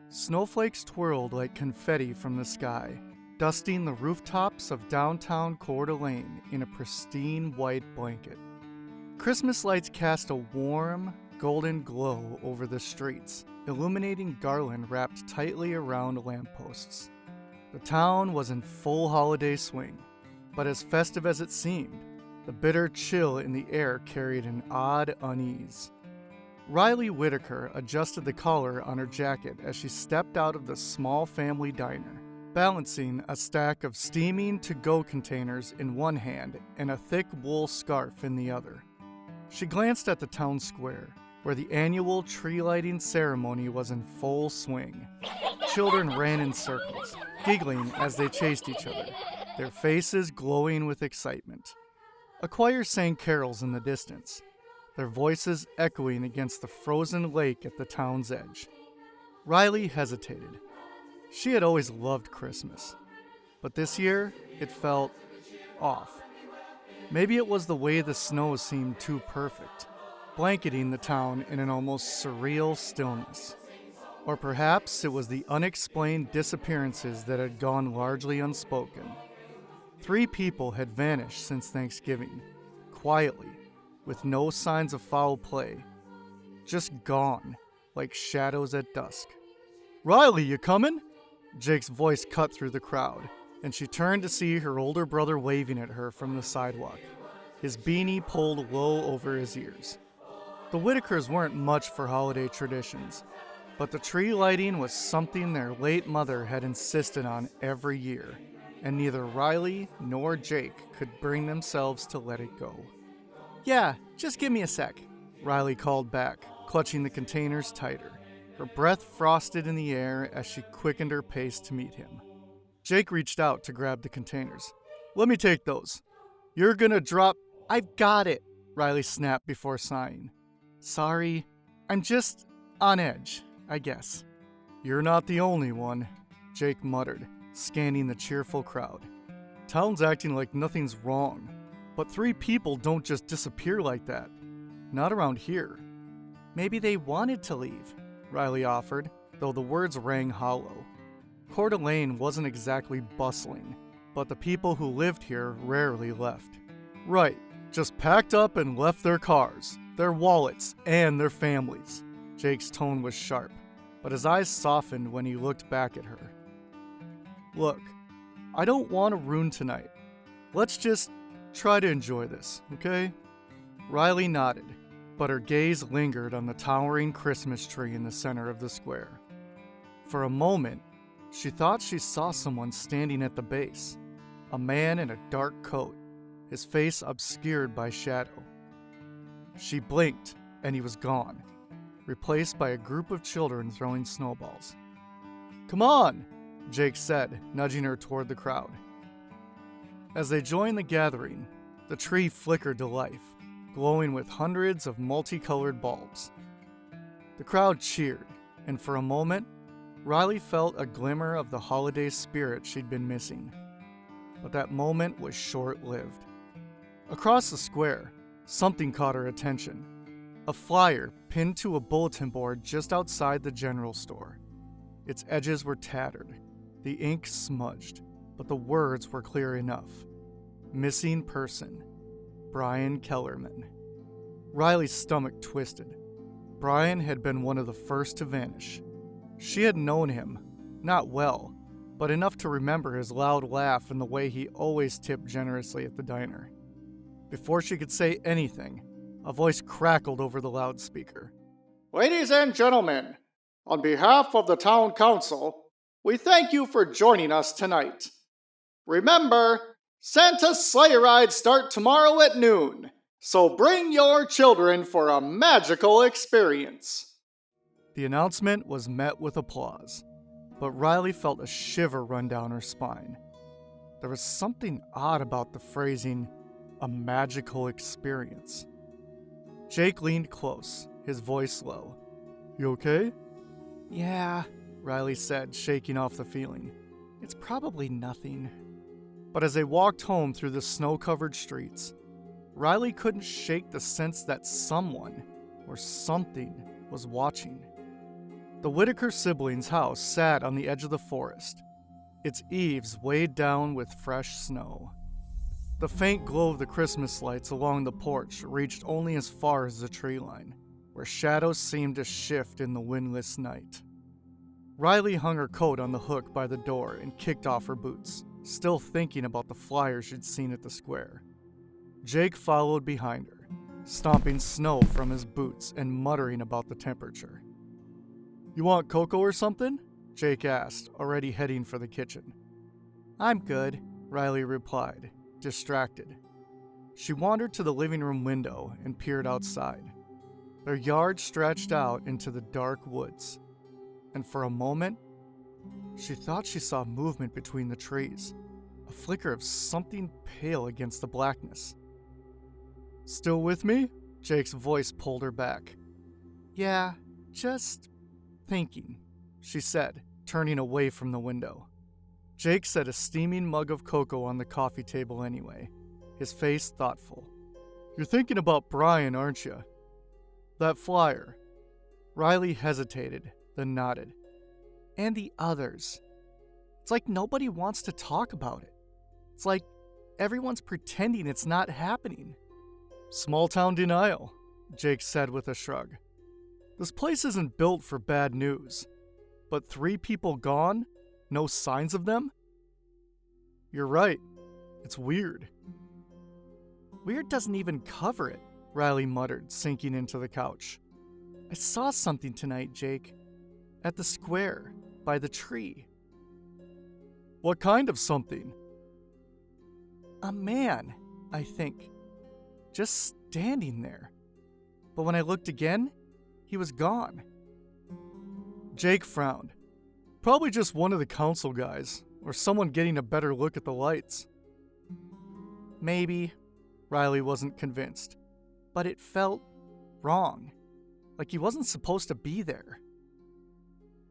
Snowflakes twirled like confetti from the sky, dusting the rooftops of downtown Coeur d'Alene in a pristine white blanket. Christmas lights cast a warm, golden glow over the streets, illuminating garland wrapped tightly around lampposts. The town was in full holiday swing, but as festive as it seemed, the bitter chill in the air carried an odd unease. Riley Whitaker adjusted the collar on her jacket as she stepped out of the small family diner, balancing a stack of steaming to-go containers in one hand and a thick wool scarf in the other. She glanced at the town square, where the annual tree lighting ceremony was in full swing. Children ran in circles, giggling as they chased each other, their faces glowing with excitement. A choir sang carols in the distance, their voices echoing against the frozen lake at the town's edge. Riley hesitated. She had always loved Christmas, but this year it felt off. Maybe it was the way the snow seemed too perfect, blanketing the town in an almost surreal stillness. Or perhaps it was the unexplained disappearances that had gone largely unspoken. 3 people had vanished since Thanksgiving, quietly, with no signs of foul play. Just gone, like shadows at dusk. "Riley, you coming?" Jake's voice cut through the crowd, and she turned to see her older brother waving at her from the sidewalk, his beanie pulled low over his ears. The Whitakers weren't much for holiday traditions, but the tree lighting was something their late mother had insisted on every year, and neither Riley nor Jake could bring themselves to let it go. "Yeah, just give me a sec," Riley called back, clutching the containers tighter. Her breath frosted in the air as she quickened her pace to meet him. Jake reached out to grab the containers. "Let me take those. You're gonna drop—" "I've got it," Riley snapped before sighing. "Sorry, I'm just on edge, I guess." "You're not the only one," Jake muttered, scanning the cheerful crowd. "Town's acting like nothing's wrong. But 3 people don't just disappear like that. Not around here." "Maybe they wanted to leave," Riley offered, though the words rang hollow. Coeur d'Alene wasn't exactly bustling, but the people who lived here rarely left. "Right, just packed up and left their cars, their wallets, and their families." Jake's tone was sharp, but his eyes softened when he looked back at her. "Look, I don't want to ruin tonight. Let's just try to enjoy this, okay?" Riley nodded, but her gaze lingered on the towering Christmas tree in the center of the square. For a moment, she thought she saw someone standing at the base, a man in a dark coat, his face obscured by shadow. She blinked, and he was gone, replaced by a group of children throwing snowballs. "Come on," Jake said, nudging her toward the crowd. As they joined the gathering, the tree flickered to life, glowing with hundreds of multicolored bulbs. The crowd cheered, and for a moment, Riley felt a glimmer of the holiday spirit she'd been missing. But that moment was short-lived. Across the square, something caught her attention. A flyer pinned to a bulletin board just outside the general store. Its edges were tattered, the ink smudged, but the words were clear enough. "Missing person, Brian Kellerman." Riley's stomach twisted. Brian had been one of the first to vanish. She had known him, not well, but enough to remember his loud laugh and the way he always tipped generously at the diner. Before she could say anything, a voice crackled over the loudspeaker. "Ladies and gentlemen, on behalf of the town council, we thank you for joining us tonight. Remember, Santa's sleigh rides start tomorrow at noon, so bring your children for a magical experience." The announcement was met with applause, but Riley felt a shiver run down her spine. There was something odd about the phrasing, "a magical experience." Jake leaned close, his voice low. "You okay?" "Yeah," Riley said, shaking off the feeling. "It's probably nothing." But as they walked home through the snow-covered streets, Riley couldn't shake the sense that someone or something was watching. The Whitaker siblings' house sat on the edge of the forest, its eaves weighed down with fresh snow. The faint glow of the Christmas lights along the porch reached only as far as the tree line, where shadows seemed to shift in the windless night. Riley hung her coat on the hook by the door and kicked off her boots, still thinking about the flyers she'd seen at the square. Jake followed behind her, stomping snow from his boots and muttering about the temperature. "You want cocoa or something?" Jake asked, already heading for the kitchen. "I'm good," Riley replied, distracted. She wandered to the living room window and peered outside. Their yard stretched out into the dark woods, and for a moment, she thought she saw movement between the trees, a flicker of something pale against the blackness. "Still with me?" Jake's voice pulled her back. "Yeah, just thinking," she said, turning away from the window. Jake set a steaming mug of cocoa on the coffee table anyway, his face thoughtful. "You're thinking about Brian, aren't you? That flyer." Riley hesitated, then nodded. "And the others. It's like nobody wants to talk about it. It's like everyone's pretending it's not happening." "Small town denial," Jake said with a shrug. "This place isn't built for bad news. But 3 people gone? No signs of them?" "You're right. It's weird." "Weird doesn't even cover it," Riley muttered, sinking into the couch. "I saw something tonight, Jake. At the square, by the tree." "What kind of something?" "A man, I think. Just standing there. But when I looked again, he was gone." Jake frowned. "Probably just one of the council guys, or someone getting a better look at the lights." "Maybe." Riley wasn't convinced. But it felt wrong. Like he wasn't supposed to be there.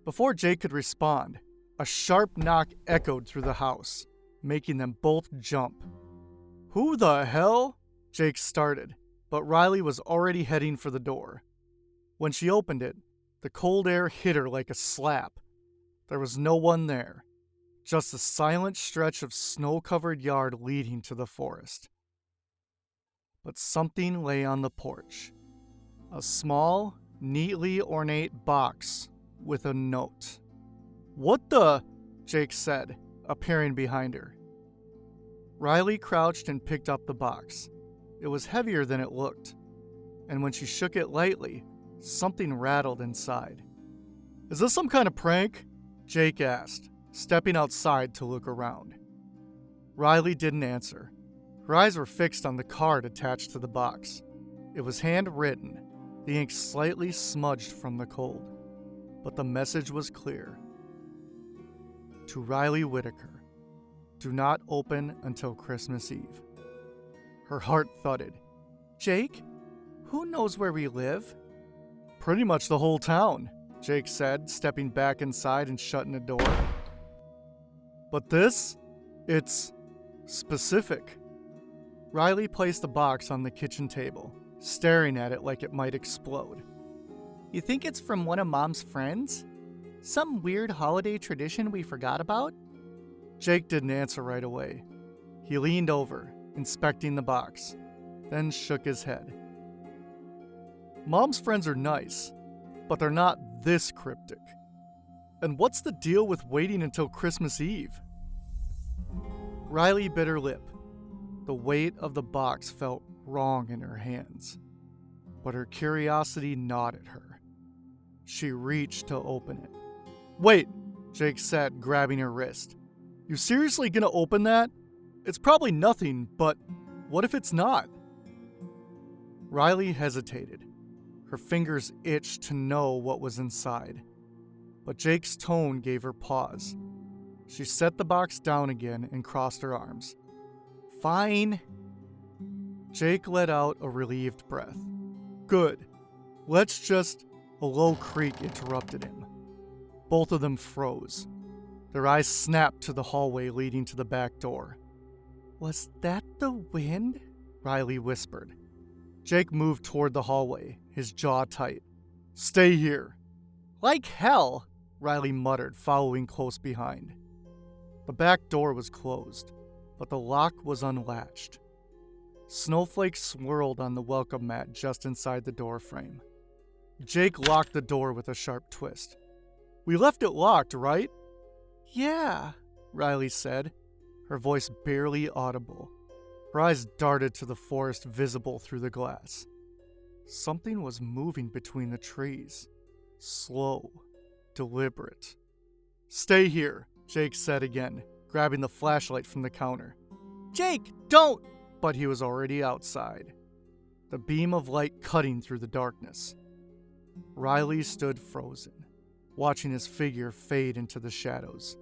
Before Jake could respond, a sharp knock echoed through the house, making them both jump. "Who the hell?" Jake started, but Riley was already heading for the door. When she opened it, the cold air hit her like a slap. There was no one there, just a silent stretch of snow-covered yard leading to the forest. But something lay on the porch. A small, neatly ornate box with a note. "What the?" Jake said, appearing behind her. Riley crouched and picked up the box. It was heavier than it looked, and when she shook it lightly, something rattled inside. "Is this some kind of prank?" Jake asked, stepping outside to look around. Riley didn't answer. Her eyes were fixed on the card attached to the box. It was handwritten, the ink slightly smudged from the cold, but the message was clear. To Riley Whitaker, do not open until Christmas Eve. Her heart thudded. "Jake, who knows where we live?" "Pretty much the whole town," Jake said, stepping back inside and shutting the door. "But this? It's specific." Riley placed the box on the kitchen table, staring at it like it might explode. "You think it's from one of Mom's friends? Some weird holiday tradition we forgot about?" Jake didn't answer right away. He leaned over, inspecting the box, then shook his head. "Mom's friends are nice, but they're not this cryptic. And what's the deal with waiting until Christmas Eve?" Riley bit her lip. The weight of the box felt wrong in her hands, but her curiosity gnawed at her. She reached to open it. "Wait," Jake said, grabbing her wrist. "You seriously gonna open that? It's probably nothing, but what if it's not?" Riley hesitated. Her fingers itched to know what was inside, but Jake's tone gave her pause. She set the box down again and crossed her arms. "Fine." Jake let out a relieved breath. "Good. Let's just—" A low creak interrupted him. Both of them froze. Their eyes snapped to the hallway leading to the back door. "Was that the wind?" Riley whispered. Jake moved toward the hallway, his jaw tight. "Stay here." Like hell, Riley muttered, following close behind. The back door was closed, but the lock was unlatched. Snowflakes swirled on the welcome mat just inside the doorframe. Jake locked the door with a sharp twist. "We left it locked, right?" "Yeah," Riley said, her voice barely audible. Her eyes darted to the forest visible through the glass. Something was moving between the trees. Slow, deliberate. "Stay here," Jake said again, grabbing the flashlight from the counter. "Jake, don't!" But he was already outside, the beam of light cutting through the darkness. Riley stood frozen, watching his figure fade into the shadows.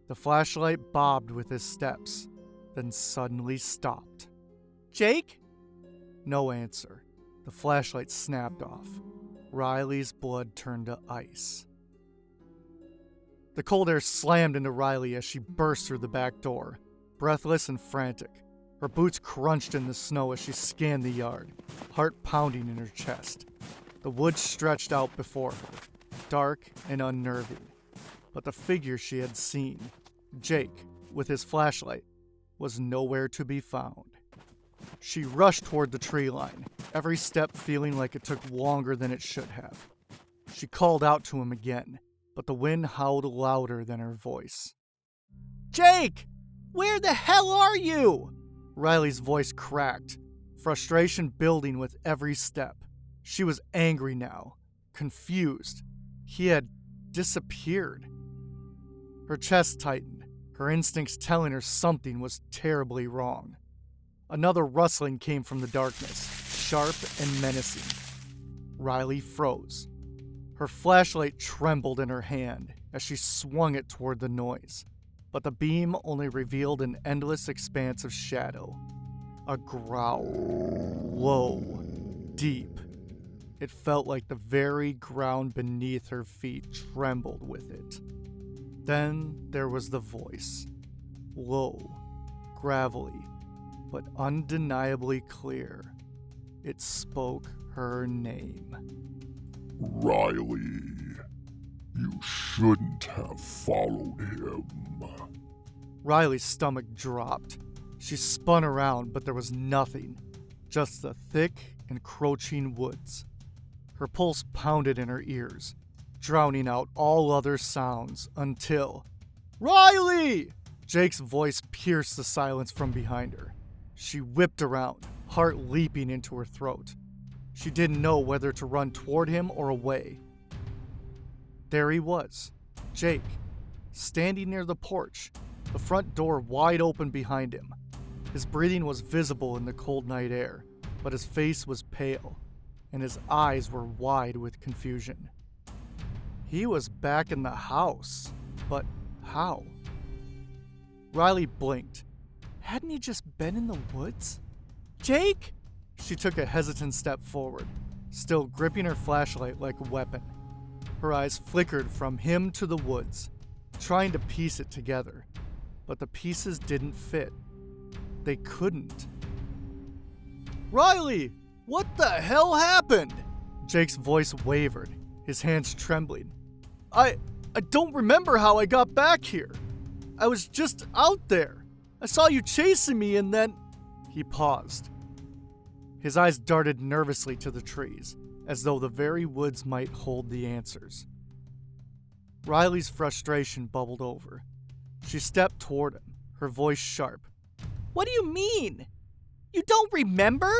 The flashlight bobbed with his steps, then suddenly stopped. "Jake?" No answer. The flashlight snapped off. Riley's blood turned to ice. The cold air slammed into Riley as she burst through the back door, breathless and frantic. Her boots crunched in the snow as she scanned the yard, heart pounding in her chest. The woods stretched out before her, dark and unnerving. But the figure she had seen, Jake, with his flashlight, was nowhere to be found. She rushed toward the tree line, every step feeling like it took longer than it should have. She called out to him again, but the wind howled louder than her voice. "Jake! Where the hell are you?" Riley's voice cracked, frustration building with every step. She was angry now, confused. He had disappeared. Her chest tightened, her instincts telling her something was terribly wrong. Another rustling came from the darkness, sharp and menacing. Riley froze. Her flashlight trembled in her hand as she swung it toward the noise, but the beam only revealed an endless expanse of shadow. A growl. Low. Deep. It felt like the very ground beneath her feet trembled with it. Then there was the voice. Low. Gravelly. But undeniably clear. It spoke her name. "Riley, you shouldn't have followed him." Riley's stomach dropped. She spun around, but there was nothing, just the thick, encroaching woods. Her pulse pounded in her ears, drowning out all other sounds until... "Riley!" Jake's voice pierced the silence from behind her. She whipped around, heart leaping into her throat. She didn't know whether to run toward him or away. There he was, Jake, standing near the porch, the front door wide open behind him. His breathing was visible in the cold night air, but his face was pale, and his eyes were wide with confusion. He was back in the house, but how? Riley blinked. Hadn't he just been in the woods? "Jake?" She took a hesitant step forward, still gripping her flashlight like a weapon. Her eyes flickered from him to the woods, trying to piece it together. But the pieces didn't fit. They couldn't. "Riley, what the hell happened?" Jake's voice wavered, his hands trembling. I don't remember how I got back here. I was just out there. I saw you chasing me and then..." He paused. His eyes darted nervously to the trees, as though the very woods might hold the answers. Riley's frustration bubbled over. She stepped toward him, her voice sharp. "What do you mean? You don't remember?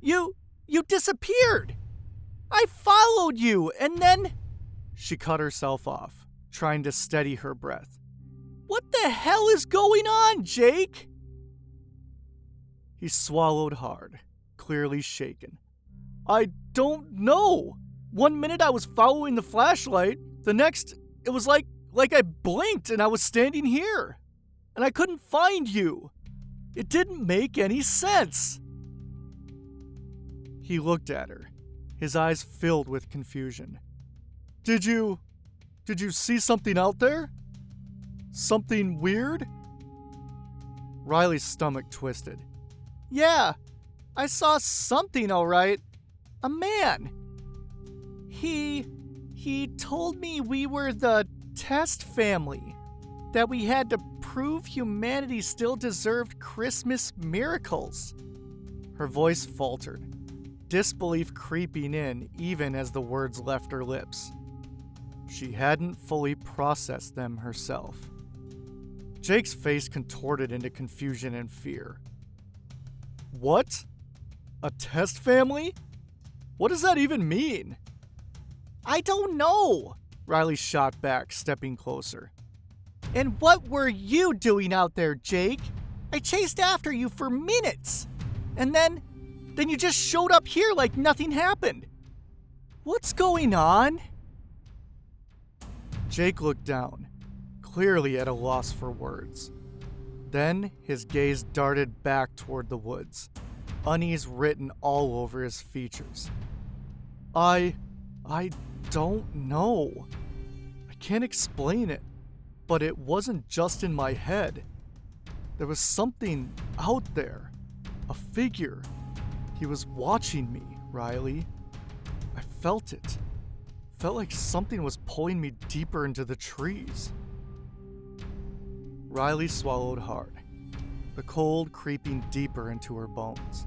You disappeared. I followed you, and then..." She cut herself off, trying to steady her breath. "What the hell is going on, Jake?" He swallowed hard, clearly shaken. "I don't know. One minute I was following the flashlight, the next it was like I blinked and I was standing here. And I couldn't find you. It didn't make any sense." He looked at her, his eyes filled with confusion. Did you see something out there? Something weird?" Riley's stomach twisted. "Yeah, I saw something all right. A man. He He told me we were the test family, that we had to prove humanity still deserved Christmas miracles. Her voice faltered, disbelief creeping in even as the words left her lips. She hadn't fully processed them herself. Jake's face contorted into confusion and fear. What? A test family? What does that even mean? I don't know, Riley shot back, stepping closer. And what were you doing out there, Jake? I chased after you for minutes. And then you just showed up here like nothing happened. What's going on? Jake looked down, clearly at a loss for words. Then his gaze darted back toward the woods, unease written all over his features. I don't know. I can't explain it, but it wasn't just in my head. There was something out there, a figure. He was watching me, Riley. I felt it. Felt like something was pulling me deeper into the trees. Riley swallowed hard, the cold creeping deeper into her bones.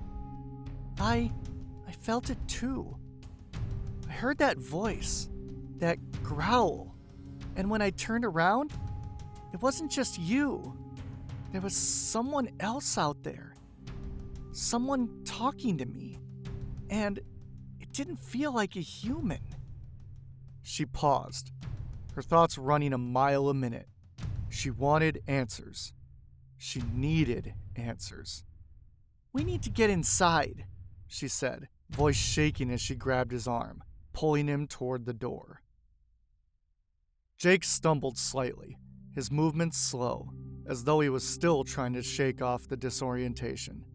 I felt it too. I heard that voice, that growl, and when I turned around, it wasn't just you. There was someone else out there. Someone talking to me, and it didn't feel like a human. She paused, her thoughts running a mile a minute. She wanted answers. She needed answers. We need to get inside, she said, voice shaking as she grabbed his arm, pulling him toward the door. Jake stumbled slightly, his movements slow, as though he was still trying to shake off the disorientation.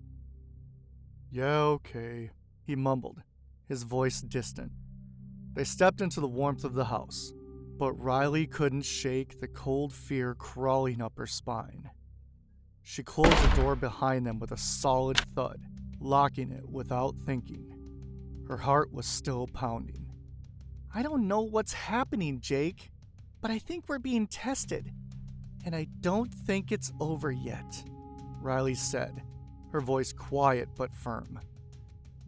Yeah, okay, he mumbled, his voice distant. They stepped into the warmth of the house, but Riley couldn't shake the cold fear crawling up her spine. She closed the door behind them with a solid thud, locking it without thinking. Her heart was still pounding. I don't know what's happening, Jake, but I think we're being tested, and I don't think it's over yet, Riley said, her voice quiet but firm.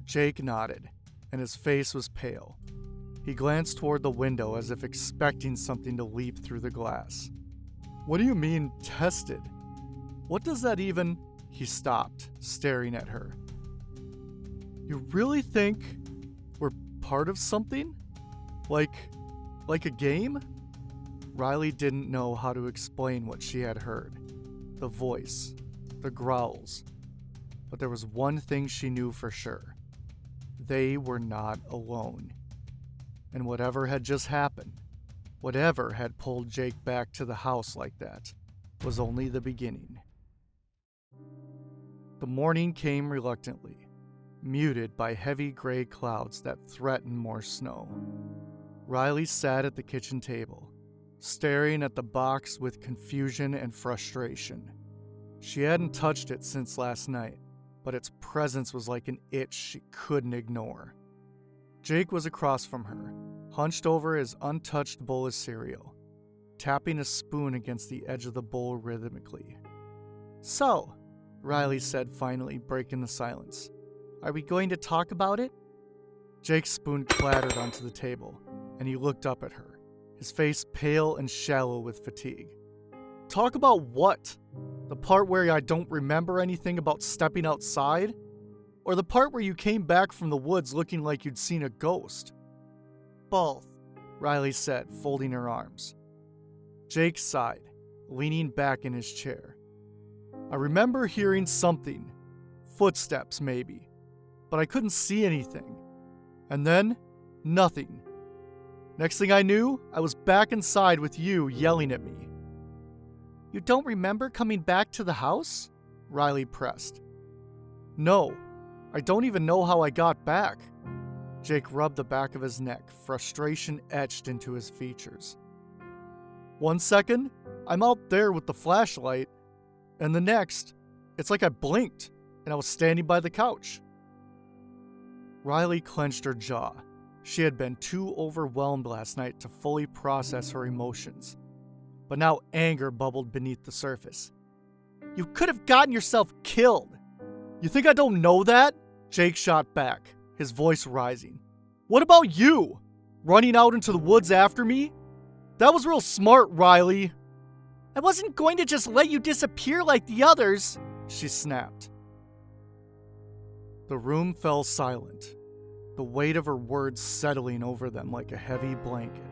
Jake nodded, and his face was pale. He glanced toward the window as if expecting something to leap through the glass. What do you mean, tested? What does that even... He stopped, staring at her. You really think we're part of something? Like a game? Riley didn't know how to explain what she had heard. The voice, the growls. But there was one thing she knew for sure. They were not alone. And whatever had just happened, whatever had pulled Jake back to the house like that, was only the beginning. The morning came reluctantly, muted by heavy gray clouds that threatened more snow. Riley sat at the kitchen table, staring at the box with confusion and frustration. She hadn't touched it since last night, but its presence was like an itch she couldn't ignore. Jake was across from her, hunched over his untouched bowl of cereal, tapping a spoon against the edge of the bowl rhythmically. So, Riley said, finally breaking the silence, are we going to talk about it? Jake's spoon clattered onto the table, and he looked up at her, his face pale and shallow with fatigue. Talk about what? The part where I don't remember anything about stepping outside? Or the part where you came back from the woods looking like you'd seen a ghost? Both, Riley said, folding her arms. Jake sighed, leaning back in his chair. I remember hearing something, footsteps maybe, but I couldn't see anything. And then, nothing. Next thing I knew, I was back inside with you yelling at me. You don't remember coming back to the house? Riley pressed. No, I don't even know how I got back. Jake rubbed the back of his neck, frustration etched into his features. 1 second, I'm out there with the flashlight, and the next, it's like I blinked, and I was standing by the couch. Riley clenched her jaw, She had been too overwhelmed last night to fully process her emotions, but now anger bubbled beneath the surface. You could have gotten yourself killed. You think I don't know that? Jake shot back, his voice rising. What about you? Running out into the woods after me? That was real smart, Riley. I wasn't going to just let you disappear like the others, she snapped. The room fell silent, the weight of her words settling over them like a heavy blanket.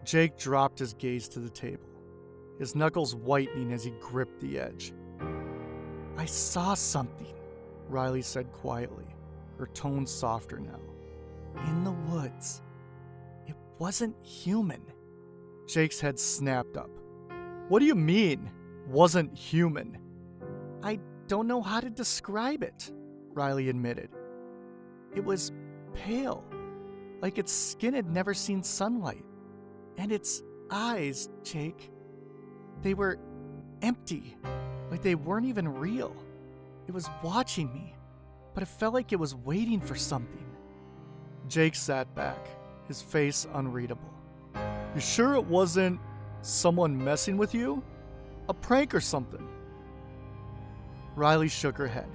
Jake dropped his gaze to the table, his knuckles whitening as he gripped the edge. I saw something, Riley said quietly, her tone softer now. In the woods. It wasn't human. Jake's head snapped up. What do you mean, wasn't human? I don't know how to describe it, Riley admitted. It was pale, like its skin had never seen sunlight. And its eyes, Jake, they were empty, like they weren't even real. It was watching me, but it felt like it was waiting for something. Jake sat back, his face unreadable. You sure it wasn't someone messing with you? A prank or something? Riley shook her head.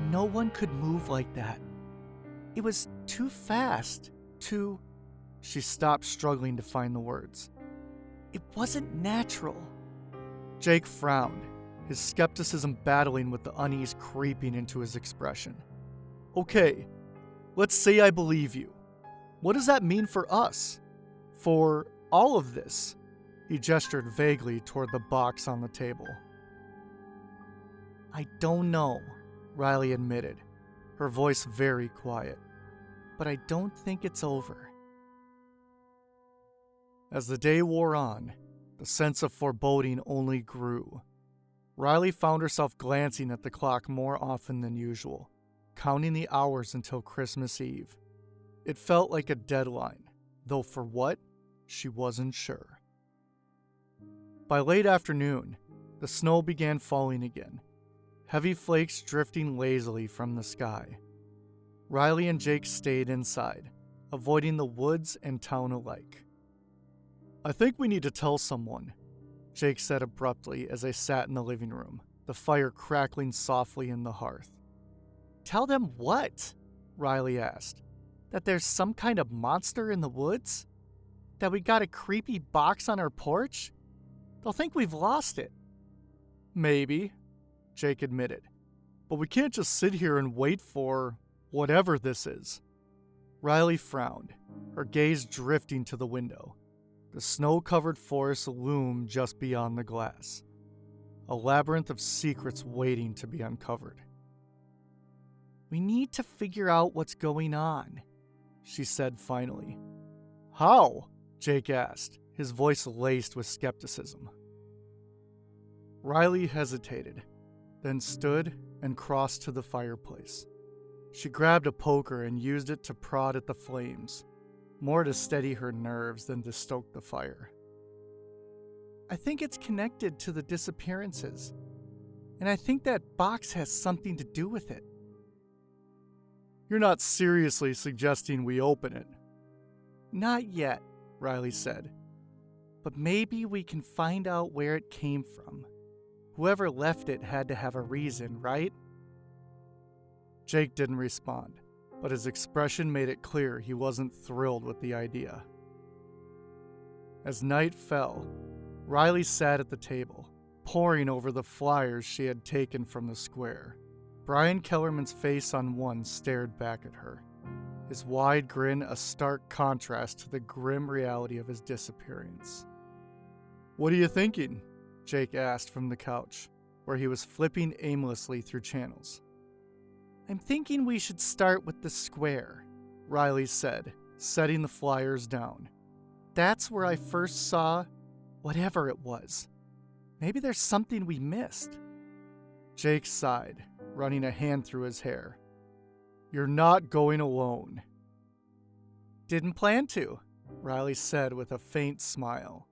No one could move like that. It was too fast, too... She stopped, struggling to find the words. It wasn't natural. Jake frowned, his skepticism battling with the unease creeping into his expression. Okay, let's say I believe you. What does that mean for us? For all of this? He gestured vaguely toward the box on the table. I don't know, Riley admitted, her voice very quiet. But I don't think it's over. As the day wore on, the sense of foreboding only grew. Riley found herself glancing at the clock more often than usual, counting the hours until Christmas Eve. It felt like a deadline, though for what, she wasn't sure. By late afternoon, the snow began falling again, heavy flakes drifting lazily from the sky. Riley and Jake stayed inside, avoiding the woods and town alike. I think we need to tell someone, Jake said abruptly as they sat in the living room, the fire crackling softly in the hearth. Tell them what? Riley asked. That there's some kind of monster in the woods? That we got a creepy box on our porch? They'll think we've lost it. Maybe, Jake admitted. But we can't just sit here and wait for whatever this is. Riley frowned, her gaze drifting to the window. The snow-covered forest loomed just beyond the glass, a labyrinth of secrets waiting to be uncovered. We need to figure out what's going on, she said finally. How? Jake asked, his voice laced with skepticism. Riley hesitated, then stood and crossed to the fireplace. She grabbed a poker and used it to prod at the flames, more to steady her nerves than to stoke the fire. I think it's connected to the disappearances, and I think that box has something to do with it. You're not seriously suggesting we open it? Not yet, Riley said. But maybe we can find out where it came from. Whoever left it had to have a reason, right? Jake didn't respond, but his expression made it clear he wasn't thrilled with the idea. As night fell, Riley sat at the table, poring over the flyers she had taken from the square. Brian Kellerman's face on one stared back at her, his wide grin a stark contrast to the grim reality of his disappearance. What are you thinking? Jake asked from the couch, where he was flipping aimlessly through channels. I'm thinking we should start with the square, Riley said, setting the flyers down. That's where I first saw whatever it was. Maybe there's something we missed. Jake sighed, running a hand through his hair. You're not going alone. Didn't plan to, Riley said with a faint smile.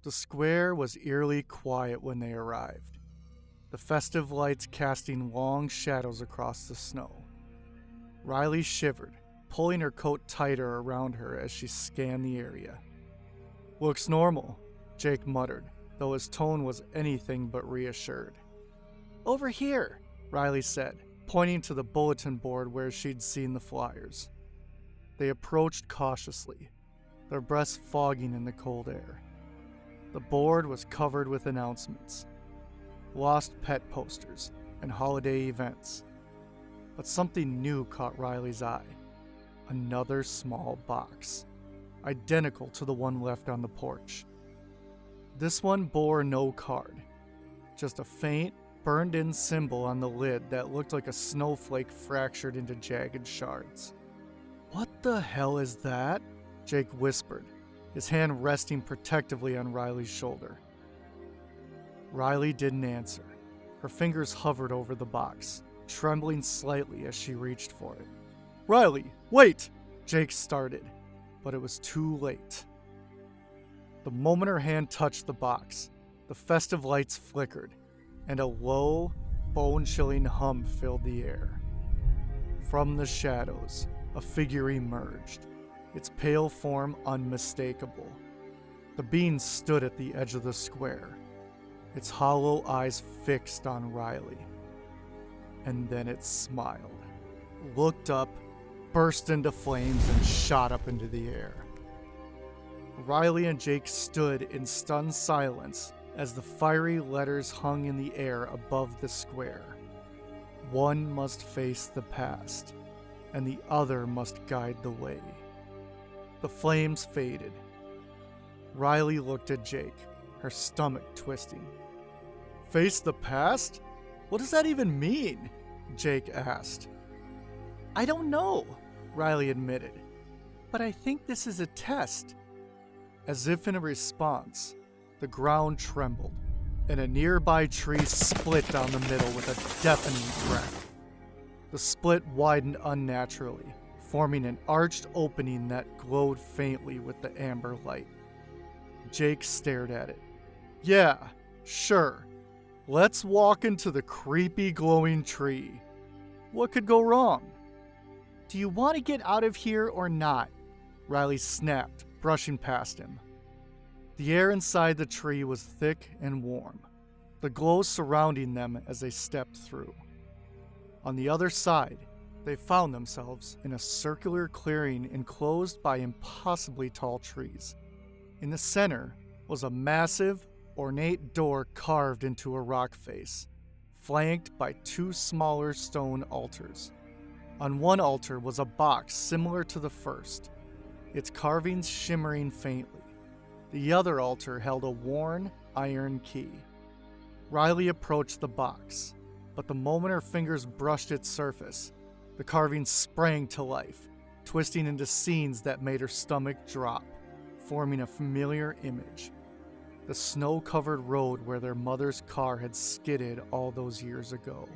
The square was eerily quiet when they arrived, the festive lights casting long shadows across the snow. Riley shivered, pulling her coat tighter around her as she scanned the area. "Looks normal," Jake muttered, though his tone was anything but reassured. "Over here," Riley said, pointing to the bulletin board where she'd seen the flyers. They approached cautiously, their breaths fogging in the cold air. The board was covered with announcements, lost pet posters, and holiday events. But something new caught Riley's eye. Another small box, identical to the one left on the porch. This one bore no card, just a faint, burned-in symbol on the lid that looked like a snowflake fractured into jagged shards. "What the hell is that?" Jake whispered, his hand resting protectively on Riley's shoulder. Riley didn't answer. Her fingers hovered over the box, trembling slightly as she reached for it. "Riley, wait!" Jake started, but it was too late. The moment her hand touched the box, the festive lights flickered, and a low, bone-chilling hum filled the air. From the shadows, a figure emerged, its pale form unmistakable. The being stood at the edge of the square, its hollow eyes fixed on Riley. And then it smiled, looked up, burst into flames, and shot up into the air. Riley and Jake stood in stunned silence as the fiery letters hung in the air above the square. One must face the past, and the other must guide the way. The flames faded. Riley looked at Jake, her stomach twisting. "Face the past? What does that even mean?" Jake asked. "I don't know," Riley admitted, "but I think this is a test." As if in a response, the ground trembled, and a nearby tree split down the middle with a deafening crack. The split widened unnaturally, forming an arched opening that glowed faintly with the amber light. Jake stared at it. "Yeah, sure. Let's walk into the creepy glowing tree. What could go wrong?" "Do you want to get out of here or not?" Riley snapped, brushing past him. The air inside the tree was thick and warm, the glow surrounding them as they stepped through. On the other side, they found themselves in a circular clearing enclosed by impossibly tall trees. In the center was a massive, ornate door carved into a rock face, flanked by two smaller stone altars. On one altar was a box similar to the first, its carvings shimmering faintly. The other altar held a worn iron key. Riley approached the box, but the moment her fingers brushed its surface, the carving sprang to life, twisting into scenes that made her stomach drop, forming a familiar image. The snow-covered road where their mother's car had skidded all those years ago.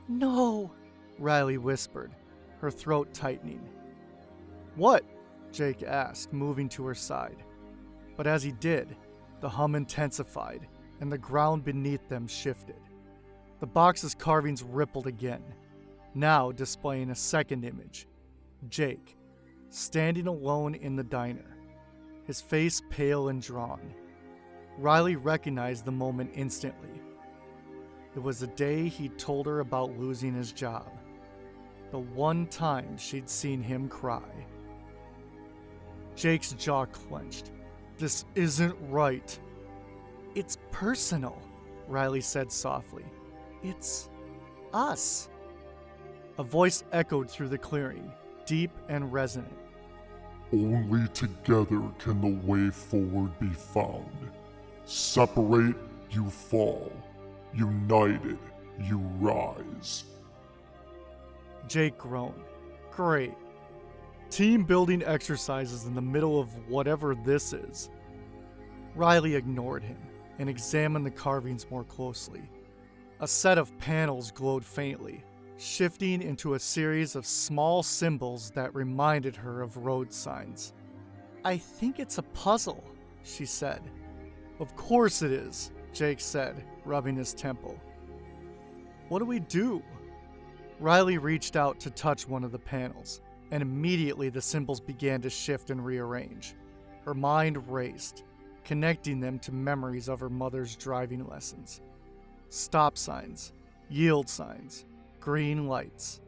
"No," Riley whispered, her throat tightening. "What?" Jake asked, moving to her side. But as he did, the hum intensified, and the ground beneath them shifted. The box's carvings rippled again, now displaying a second image. Jake, standing alone in the diner, his face pale and drawn. Riley recognized the moment instantly. It was the day he'd told her about losing his job. The one time she'd seen him cry. Jake's jaw clenched. "This isn't right." "It's personal," Riley said softly. "It's us." A voice echoed through the clearing, deep and resonant. Only together can the way forward be found. Separate, you fall. United, you rise. Jake groaned. "Great. Team building exercises in the middle of whatever this is." Riley ignored him and examined the carvings more closely. A set of panels glowed faintly, shifting into a series of small symbols that reminded her of road signs. "I think it's a puzzle," she said. "Of course it is," Jake said, rubbing his temple. "What do we do?" Riley reached out to touch one of the panels, and immediately the symbols began to shift and rearrange. Her mind raced, connecting them to memories of her mother's driving lessons. Stop signs, yield signs, green lights.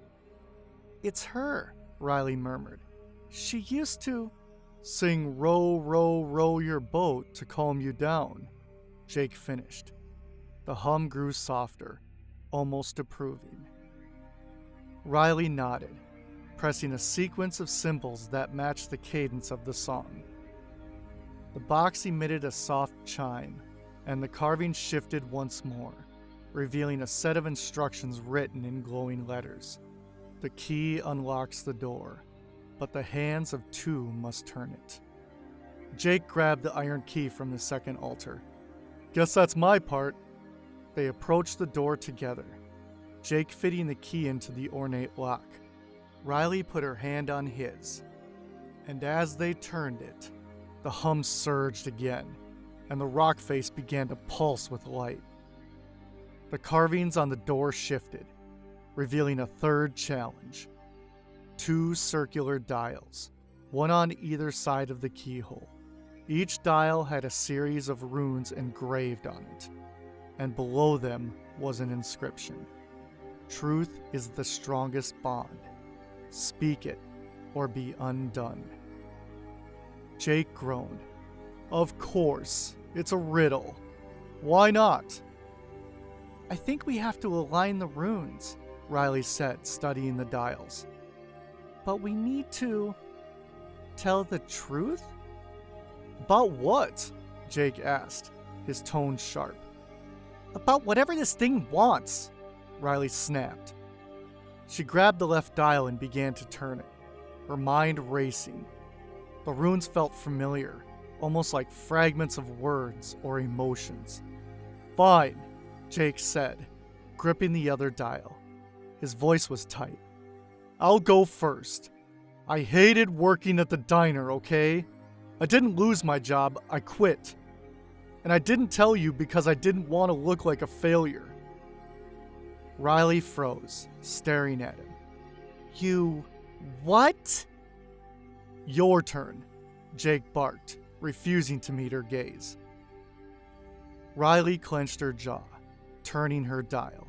"It's her," Riley murmured. "She used to sing 'Row, row, row your boat' to calm you down," Jake finished. The hum grew softer, almost approving. Riley nodded, pressing a sequence of symbols that matched the cadence of the song. The box emitted a soft chime, and the carving shifted once more, revealing a set of instructions written in glowing letters. The key unlocks the door, but the hands of two must turn it. Jake grabbed the iron key from the second altar. "Guess that's my part." They approached the door together, Jake fitting the key into the ornate lock. Riley put her hand on his, and as they turned it, the hum surged again, and the rock face began to pulse with light. The carvings on the door shifted, revealing a third challenge. 2 circular dials, one on either side of the keyhole. Each dial had a series of runes engraved on it, and below them was an inscription. "Truth is the strongest bond. Speak it, or be undone." Jake groaned. "Of course, it's a riddle. Why not?" "I think we have to align the runes," Riley said, studying the dials. "But we need to tell the truth?" "About what?" Jake asked, his tone sharp. "About whatever this thing wants," Riley snapped. She grabbed the left dial and began to turn it, her mind racing. The runes felt familiar, almost like fragments of words or emotions. "Fine," Jake said, gripping the other dial. His voice was tight. "I'll go first. I hated working at the diner, okay? I didn't lose my job, I quit. And I didn't tell you because I didn't want to look like a failure." Riley froze, staring at him. "You... what?" "Your turn," Jake barked, refusing to meet her gaze. Riley clenched her jaw, turning her dial.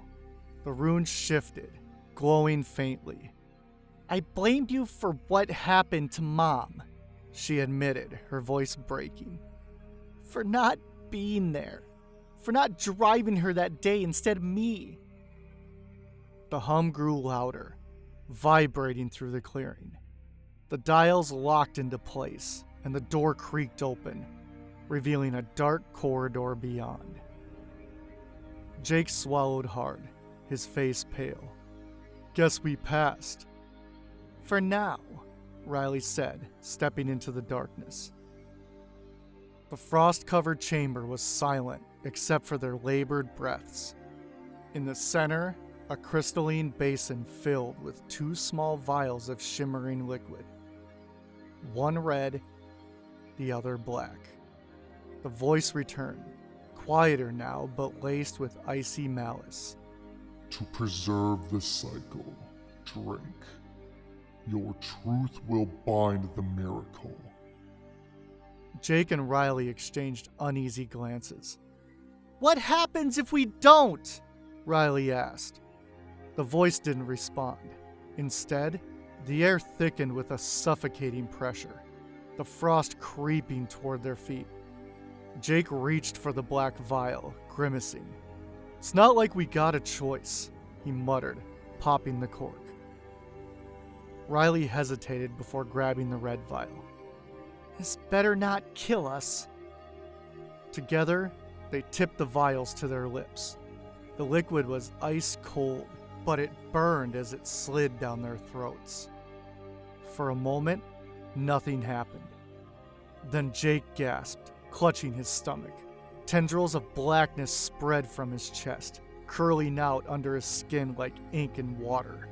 The runes shifted, glowing faintly. "I blamed you for what happened to Mom," she admitted, her voice breaking. "For not being there. For not driving her that day instead of me." The hum grew louder, vibrating through the clearing. The dials locked into place, and the door creaked open, revealing a dark corridor beyond. Jake swallowed hard, his face pale. "Guess we passed." "For now," Riley said, stepping into the darkness. The frost-covered chamber was silent except for their labored breaths. In the center, a crystalline basin filled with 2 small vials of shimmering liquid. One red, the other black. The voice returned, quieter now but laced with icy malice. To preserve the cycle, drink. Your truth will bind the miracle. Jake and Riley exchanged uneasy glances. "What happens if we don't?" Riley asked. The voice didn't respond. Instead, the air thickened with a suffocating pressure, the frost creeping toward their feet. Jake reached for the black vial, grimacing. "It's not like we got a choice," he muttered, popping the cork. Riley hesitated before grabbing the red vial. "This better not kill us." Together, they tipped the vials to their lips. The liquid was ice cold, but it burned as it slid down their throats. For a moment, nothing happened. Then Jake gasped, clutching his stomach. Tendrils of blackness spread from his chest, curling out under his skin like ink and water.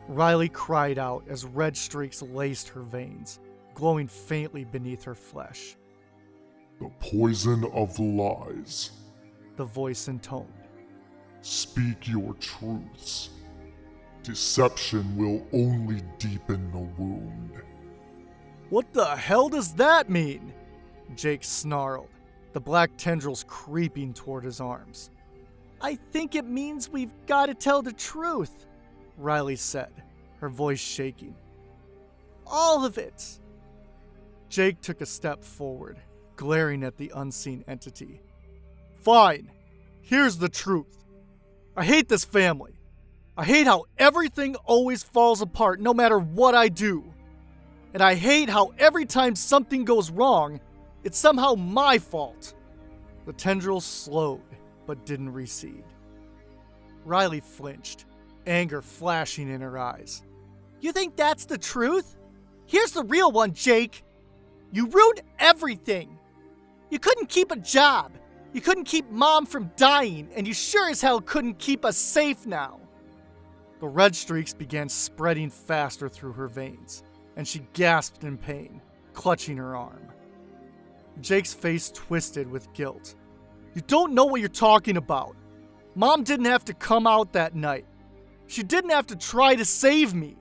Riley cried out as red streaks laced her veins, glowing faintly beneath her flesh. The poison of lies. The voice intoned. Speak your truths. Deception will only deepen the wound. What the hell does that mean? Jake snarled, the black tendrils creeping toward his arms. I think it means we've got to tell the truth, Riley said, her voice shaking. All of it. Jake took a step forward, glaring at the unseen entity. Fine. Here's the truth. I hate this family. I hate how everything always falls apart no matter what I do. And I hate how every time something goes wrong, it's somehow my fault. The tendrils slowed, but didn't recede. Riley flinched, anger flashing in her eyes. You think that's the truth? Here's the real one, Jake. You ruined everything. You couldn't keep a job. You couldn't keep Mom from dying, and you sure as hell couldn't keep us safe now. The red streaks began spreading faster through her veins, and she gasped in pain, clutching her arm. Jake's face twisted with guilt. You don't know what you're talking about. Mom didn't have to come out that night. She didn't have to try to save me.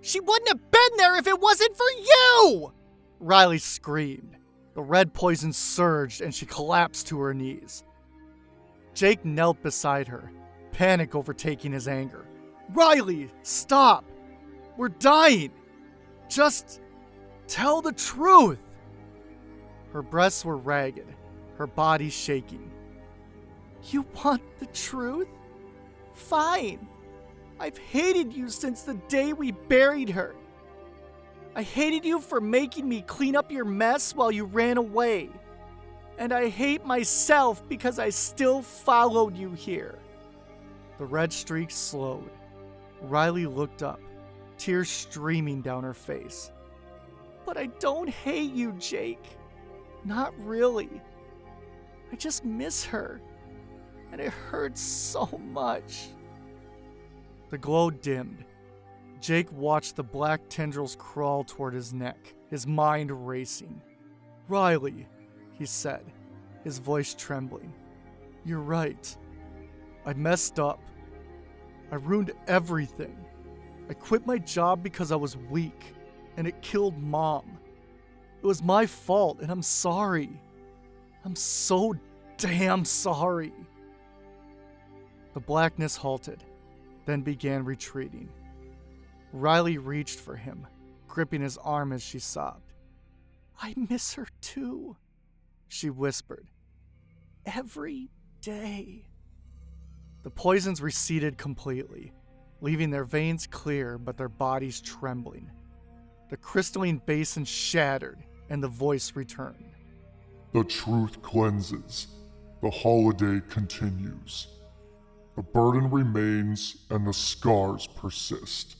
She wouldn't have been there if it wasn't for you! Riley screamed. The red poison surged and she collapsed to her knees. Jake knelt beside her, panic overtaking his anger. Riley, stop! We're dying! Just tell the truth! Her breasts were ragged, her body shaking. You want the truth? Fine. I've hated you since the day we buried her. I hated you for making me clean up your mess while you ran away. And I hate myself because I still followed you here. The red streak slowed. Riley looked up, tears streaming down her face. But I don't hate you, Jake. Not really. I just miss her. And it hurts so much. The glow dimmed. Jake watched the black tendrils crawl toward his neck, his mind racing. Riley, he said, his voice trembling. You're right. I messed up. I ruined everything. I quit my job because I was weak, and it killed Mom. It was my fault, and I'm sorry. I'm so damn sorry. The blackness halted, then began retreating. Riley reached for him, gripping his arm as she sobbed. I miss her too, she whispered. Every day. The poisons receded completely, leaving their veins clear but their bodies trembling. The crystalline basin shattered, and the voice returned. The truth cleanses. The holiday continues. The burden remains and the scars persist.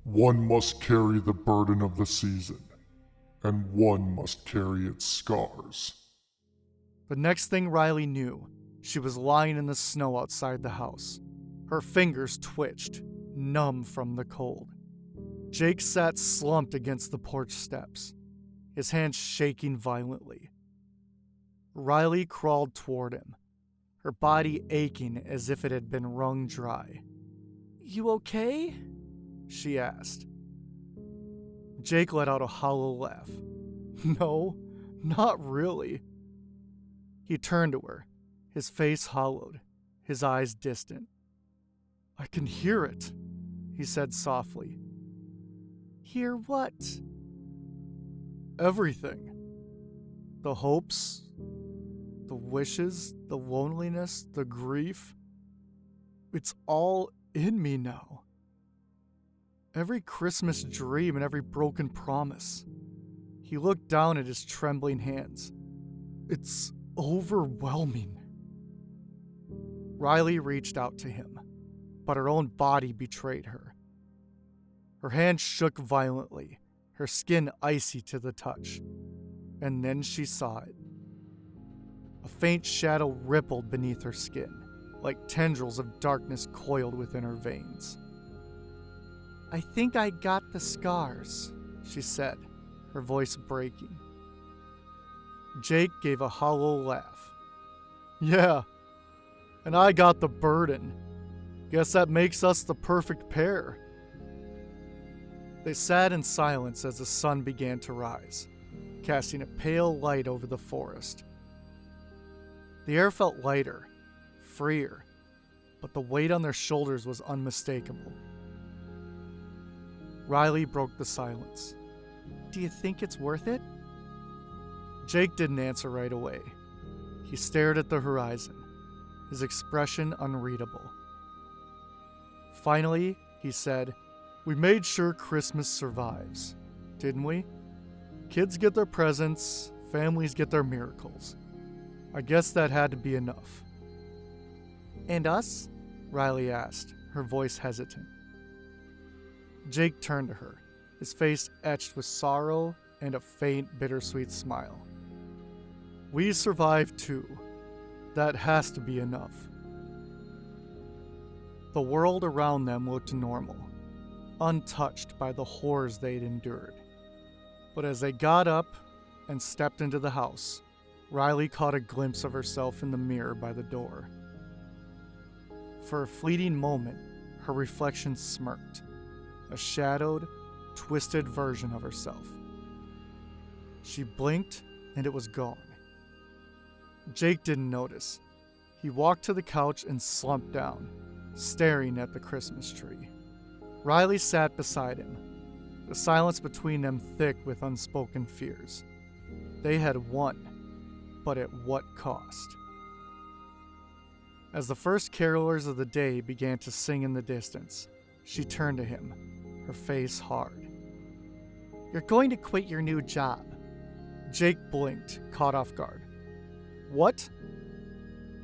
One must carry the burden of the season, and one must carry its scars. The next thing Riley knew, she was lying in the snow outside the house. Her fingers twitched, numb from the cold. Jake sat slumped against the porch steps, his hands shaking violently. Riley crawled toward him, her body aching as if it had been wrung dry. You okay? She asked. Jake let out a hollow laugh. No, not really. He turned to her, his face hollowed, his eyes distant. I can hear it, he said softly. Hear what? Everything. The hopes, the wishes, the loneliness, the grief. It's all in me now. Every Christmas dream and every broken promise. He looked down at his trembling hands. It's overwhelming. Riley reached out to him, but her own body betrayed her. Her hand shook violently, her skin icy to the touch, and then she saw it. A faint shadow rippled beneath her skin, like tendrils of darkness coiled within her veins. I think I got the scars, she said, her voice breaking. Jake gave a hollow laugh. Yeah, and I got the burden. Guess that makes us the perfect pair. They sat in silence as the sun began to rise, casting a pale light over the forest. The air felt lighter, freer, but the weight on their shoulders was unmistakable. Riley broke the silence. Do you think it's worth it? Jake didn't answer right away. He stared at the horizon, his expression unreadable. Finally, he said, "We made sure Christmas survives, didn't we? Kids get their presents, families get their miracles. I guess that had to be enough." "And us?" Riley asked, her voice hesitant. Jake turned to her, his face etched with sorrow and a faint, bittersweet smile. "We survived too. That has to be enough." The world around them looked normal, untouched by the horrors they'd endured. But as they got up and stepped into the house, Riley caught a glimpse of herself in the mirror by the door. For a fleeting moment, her reflection smirked, a shadowed, twisted version of herself. She blinked, and it was gone. Jake didn't notice. He walked to the couch and slumped down, staring at the Christmas tree. Riley sat beside him, the silence between them thick with unspoken fears. They had won, but at what cost? As the first carolers of the day began to sing in the distance, she turned to him, her face hard. "You're going to quit your new job." Jake blinked, caught off guard. "What?"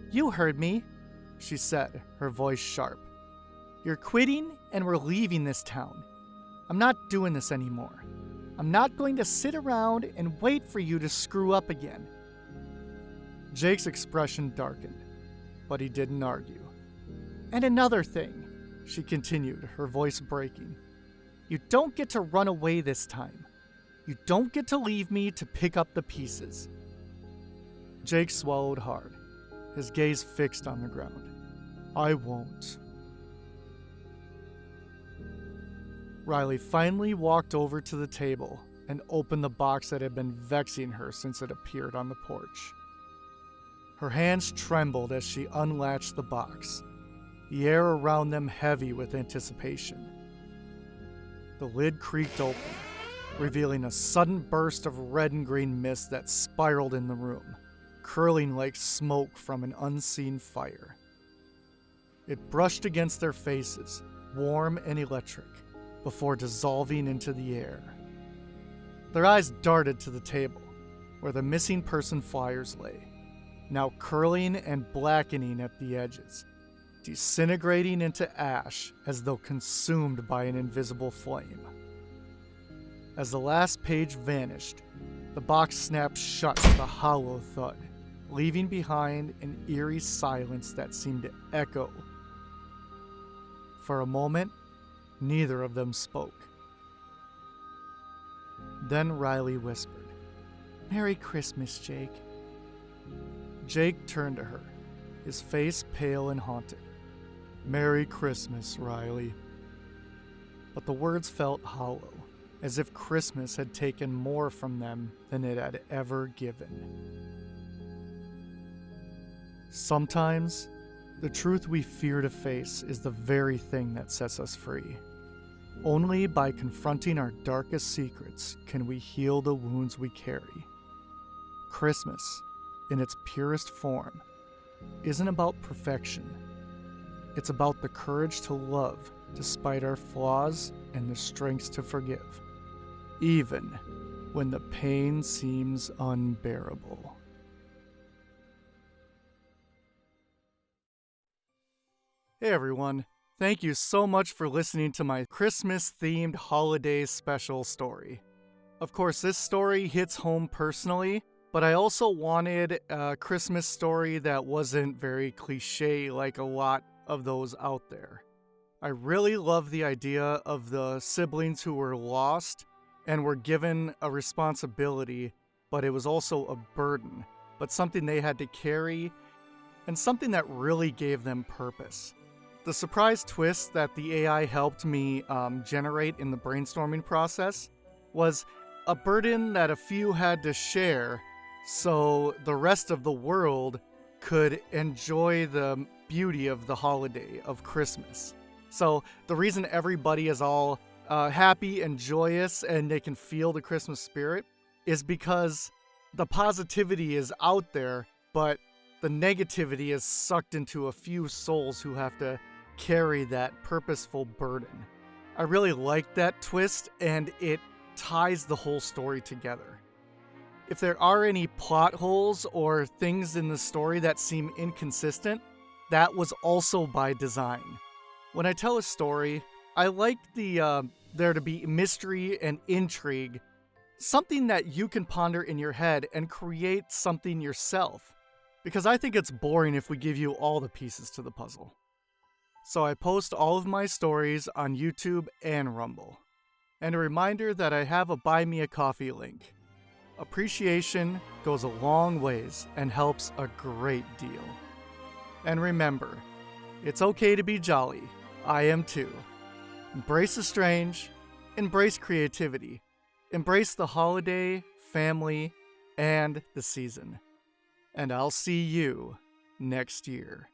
"You heard me," she said, her voice sharp. "You're quitting and we're leaving this town. I'm not doing this anymore. I'm not going to sit around and wait for you to screw up again." Jake's expression darkened, but he didn't argue. "And another thing," she continued, her voice breaking. "You don't get to run away this time. You don't get to leave me to pick up the pieces." Jake swallowed hard, his gaze fixed on the ground. "I won't." Riley finally walked over to the table and opened the box that had been vexing her since it appeared on the porch. Her hands trembled as she unlatched the box, the air around them heavy with anticipation. The lid creaked open, revealing a sudden burst of red and green mist that spiraled in the room, curling like smoke from an unseen fire. It brushed against their faces, warm and electric, before dissolving into the air. Their eyes darted to the table, where the missing person flyers lay, now curling and blackening at the edges, disintegrating into ash as though consumed by an invisible flame. As the last page vanished, the box snapped shut with a hollow thud, leaving behind an eerie silence that seemed to echo. For a moment, neither of them spoke. Then Riley whispered, "Merry Christmas, Jake." Jake turned to her, his face pale and haunted. "Merry Christmas, Riley." But the words felt hollow, as if Christmas had taken more from them than it had ever given. Sometimes, the truth we fear to face is the very thing that sets us free. Only by confronting our darkest secrets can we heal the wounds we carry. Christmas, in its purest form, isn't about perfection. It's about the courage to love despite our flaws and the strength to forgive, even when the pain seems unbearable. Hey everyone, thank you so much for listening to my Christmas-themed holiday special story. Of course, this story hits home personally, but I also wanted a Christmas story that wasn't very cliche like a lot of those out there. I really love the idea of the siblings who were lost and were given a responsibility, but it was also a burden, but something they had to carry and something that really gave them purpose. The surprise twist that the AI helped me generate in the brainstorming process was a burden that a few had to share so the rest of the world could enjoy the beauty of the holiday of Christmas. So the reason everybody is all happy and joyous and they can feel the Christmas spirit is because the positivity is out there, but the negativity is sucked into a few souls who have to carry that purposeful burden. I really like that twist, and it ties the whole story together. If there are any plot holes or things in the story that seem inconsistent, that was also by design. When I tell a story, I like there to be mystery and intrigue, something that you can ponder in your head and create something yourself, because I think it's boring if we give you all the pieces to the puzzle. So I post all of my stories on YouTube and Rumble. And a reminder that I have a Buy Me a Coffee link. Appreciation goes a long ways and helps a great deal. And remember, it's okay to be jolly. I am too. Embrace the strange, embrace creativity, embrace the holiday, family, and the season. And I'll see you next year.